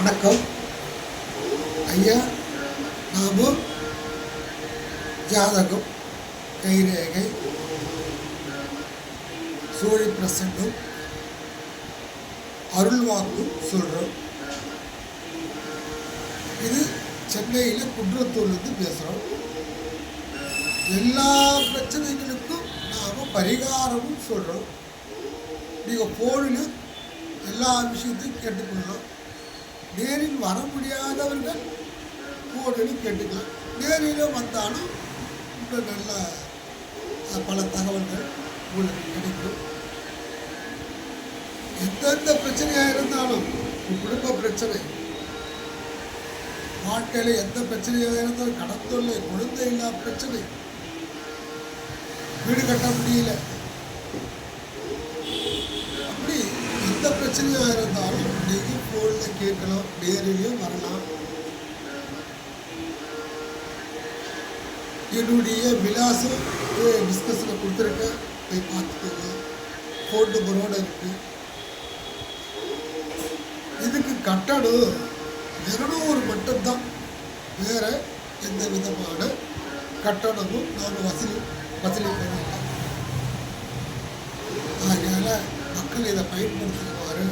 வணக்கம் ஐயா. நாம் ஜாதகம், கைரேகை, சூழி பிரசன்னம், அருள்வாக்கு சொல்கிறோம். இது சென்னையில் குன்றத்தூர்லேருந்து பேசுகிறோம். எல்லா பிரச்சனைகளுக்கும் நாம் பரிகாரமும் சொல்கிறோம். நீங்கள் ஃபோனில் எல்லா விஷயத்தையும் கேட்டுக்கொள்ளலாம். நேரில் வர முடியாதவர்கள் ஃபோனில் கேட்டுக்கலாம். நேரில் வந்தாலும் இன்னும் நல்ல பல தகவல்கள் உங்களுக்கு கிடைக்கும். எந்தெந்த பிரச்சனையாக இருந்தாலும், குடும்ப பிரச்சனை, வாழ்க்கையில் எந்த பிரச்சனையாக இருந்தாலும், கடன் தொல்லை, குழந்தை இல்லா பிரச்சனை, வீடு கட்ட முடியல, அப்படி எந்த பிரச்சனையாக இருந்தாலும் நீங்கள் ஃபோனில் கேட்கலாம், நேரிலையும் வரலாம். என்னுடைய விலாசம் டிஸ்கஸில் கொடுத்துருக்கேன், போய் பார்த்துக்கோங்க. ஃபோன் நம்பரோடு இருக்குது. இதுக்கு கட்டணம் 200 மட்டும்தான். வேறு எந்த விதமான கட்டணமும் நாம் வசூலி பண்ணலாம். அதனால் மக்கள் இதை பயன்படுத்துகிறாங்க.